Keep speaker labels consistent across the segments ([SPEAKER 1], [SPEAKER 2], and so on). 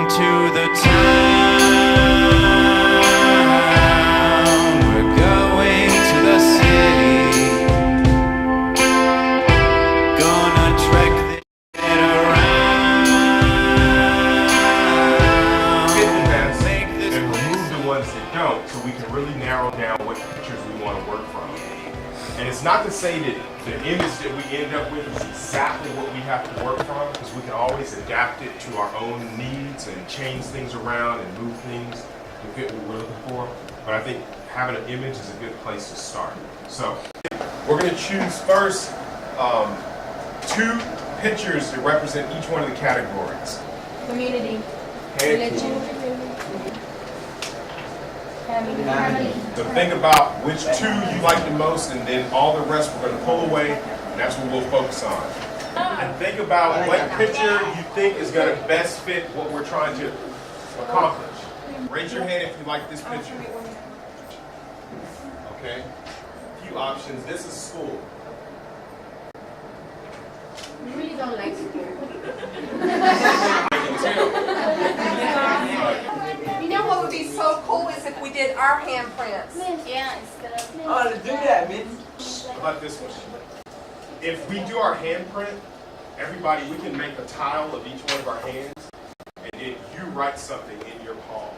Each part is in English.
[SPEAKER 1] to the town, we're going to the city, gonna trek this shit around,
[SPEAKER 2] Make this and remove the ones that don't, so we can really narrow down what pictures we want to work from. And it's not to say that the image that we end up with is exactly what we have to work from, because we can always adapt it to our own needs and change things around and move things to fit what we're looking for. But I think having an image is a good place to start. So we're going to choose first 2 pictures that represent each one of the categories.
[SPEAKER 3] Community.
[SPEAKER 2] Religion.
[SPEAKER 3] Family.
[SPEAKER 2] So think about which 2 you like the most, and then all the rest we're going to pull away, and that's what we'll focus on. And think about what picture you think is going to best fit what we're trying to accomplish. Raise your hand if you like this picture. Okay. A few options. This is school.
[SPEAKER 3] We really don't like school.
[SPEAKER 2] I can tell.
[SPEAKER 4] You know what would be so cool is if we did our handprints.
[SPEAKER 3] Yeah, instead of...
[SPEAKER 5] Oh, let's do that, man.
[SPEAKER 2] How about this one? If we do our handprint, everybody, we can make a tile of each one of our hands, and then you write something in your palm.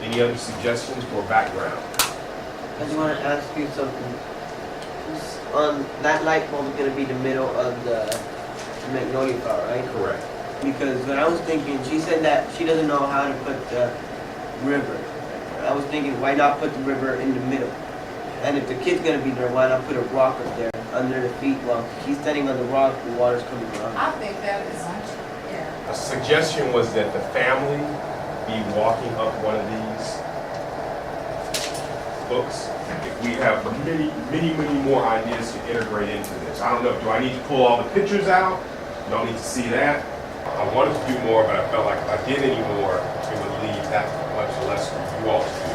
[SPEAKER 2] Any other suggestions for background?
[SPEAKER 5] I just want to ask you something. That light bulb is going to be the middle of the magnolia flower, right?
[SPEAKER 2] Correct.
[SPEAKER 5] Because when I was thinking, she said that she doesn't know how to put the river. I was thinking, why not put the river in the middle? And if the kid's going to be there, why not put a rock up there under the feet while she's standing on the rock, the water's coming around?
[SPEAKER 4] I think that is, yeah.
[SPEAKER 2] A suggestion was that the family be walking up one of these books. If we have many more ideas to integrate into this. I don't know, do I need to pull all the pictures out? You don't need to see that. I wanted to do more, but I felt like if I did any more, it would leave that much less for you all to do.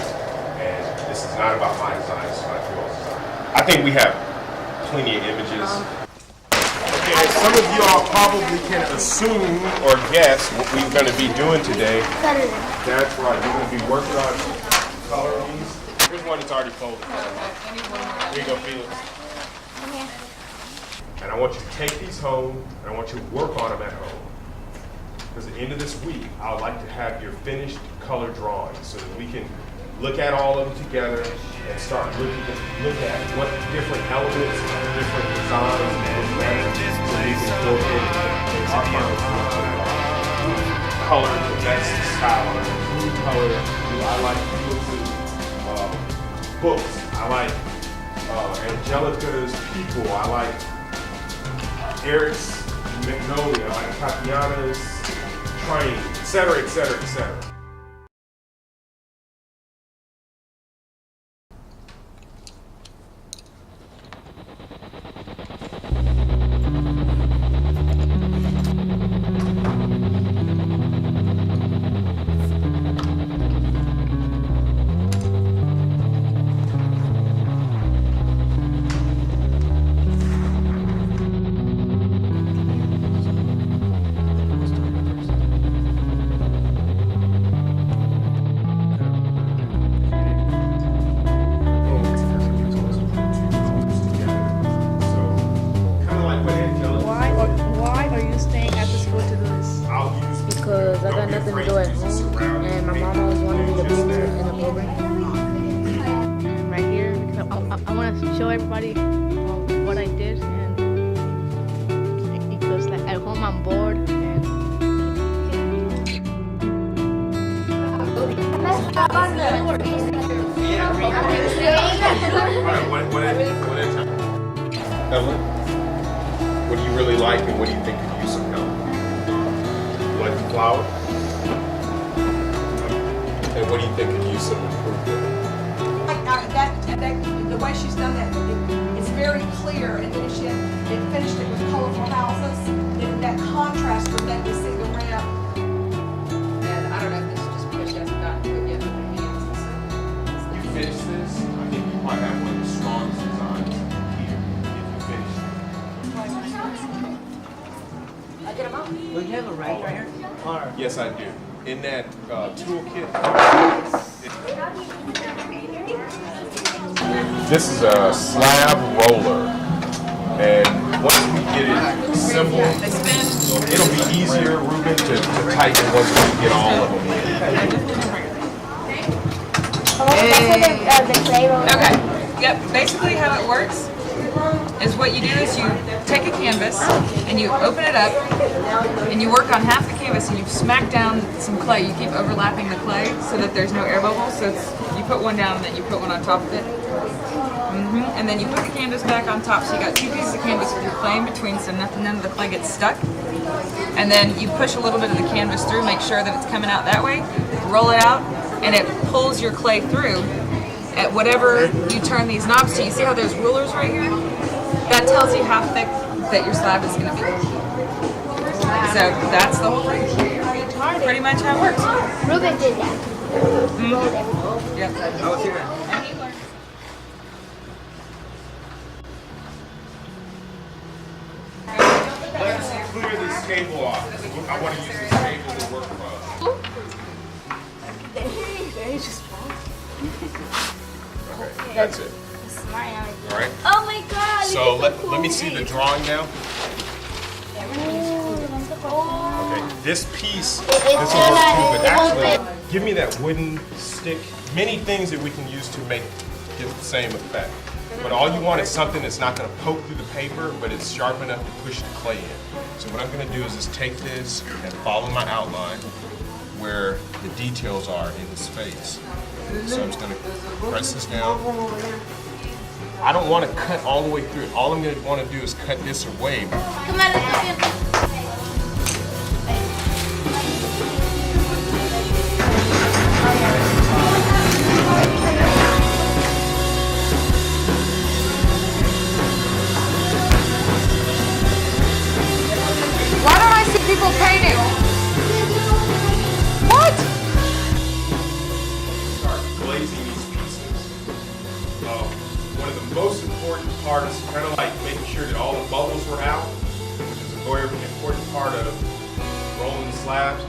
[SPEAKER 2] And this is not about my design, it's about your all's design. I think we have plenty of images. Okay, some of you all probably can assume or guess what we're going to be doing today. That's right, we're going to be working on color these. Here's one that's already folded. Here you go, Felix. And I want you to take these home, and I want you to work on them at home. Because at the end of this week, I would like to have your finished color drawings so that we can look at all of them together and start look at what different elements, different designs, and so we can go in our final color, the best style. Blue color, I like Felix's books. I like Angelica's people. I like Eric's Magnolia. I like Tatiana's Train, etc., etc., etc.
[SPEAKER 6] Because I got nothing to do at home, and my mom always wanted me to be in a program.
[SPEAKER 7] Right here, because I want to show everybody what I did, and because like at home I'm bored, and
[SPEAKER 2] Evelyn, what do you really like, and what do you think could use some help? Like the flower? And what do you think could use some improvement?
[SPEAKER 4] The way she's done that, it's very clear, and then if she had finished it with colorful houses, then that contrast would let me see the ramp. And I don't know if this is just because she hasn't gotten to it yet with her hands.
[SPEAKER 2] You finish this, I think you might have one of the strongest designs here if you finish it.
[SPEAKER 4] I get them out.
[SPEAKER 5] Don't you have a right here?
[SPEAKER 8] Alright.
[SPEAKER 2] Yes, I do. In that toolkit, this is a slab roller, and once we get it simple, it'll be easier, Ruben, to tighten once we get all of them in.
[SPEAKER 4] Okay, yep, basically how it works is what you do is you take a canvas and you open it up and you work on half the canvas and you smack down some clay. You keep overlapping the clay so that there's no air bubbles. So you put one down and then you put one on top of it. And then you put the canvas back on top, so you got two pieces of canvas with your clay in between so none of the clay gets stuck. And then you push a little bit of the canvas through, make sure that it's coming out that way, roll it out, and it pulls your clay through. At whatever you turn these knobs to, you see how there's rulers right here? That tells you how thick that your slab is going to be. So that's the whole thing. Pretty much how it works.
[SPEAKER 3] Ruben did that.
[SPEAKER 4] Yep.
[SPEAKER 8] I was here.
[SPEAKER 2] Let's clear this cable off. I want to use this cable to work from. Okay, that's it. All right.
[SPEAKER 3] Oh my god!
[SPEAKER 2] So let me see the drawing now. Okay, this piece, this will work too, but actually, give me that wooden stick. Many things that we can use to make get the same effect. But all you want is something that's not going to poke through the paper, but it's sharp enough to push the clay in. So what I'm going to do is just take this and follow my outline where the details are in his face. So I'm just going to press this down. I don't want to cut all the way through it. All I'm going to want to do is cut this away.
[SPEAKER 3] Come on, let's go.
[SPEAKER 4] Why don't I see people painting? What?
[SPEAKER 2] Start glazing these pieces. One of the most important parts, kind of like making sure that all the bubbles were out, which is a very important part of rolling the slabs.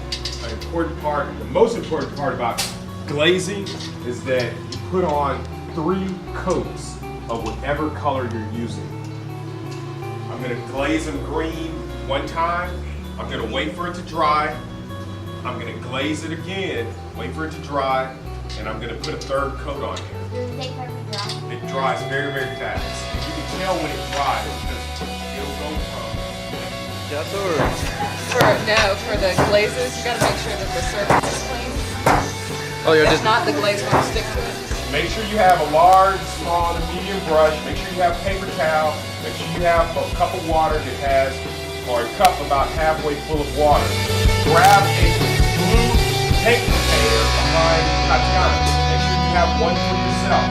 [SPEAKER 2] The most important part about glazing is that you put on 3 coats of whatever color you're using. I'm going to glaze them green one time. I'm going to wait for it to dry. I'm going to glaze it again, wait for it to dry, and I'm going to put a 3rd coat on here. It dries very, very fast. And you can tell when it dries because it'll go from.
[SPEAKER 8] That's alright.
[SPEAKER 4] For the glazes, you gotta make sure that the surface is clean.
[SPEAKER 8] Oh, you're
[SPEAKER 4] If
[SPEAKER 8] just.
[SPEAKER 4] not, the glaze won't stick to it.
[SPEAKER 2] Make sure you have a large, small, and a medium brush. Make sure you have paper towel. Make sure you have a cup of water that has, or a cup about halfway full of water. Grab a blue tape container behind Tatiana. Make sure you have one for yourself.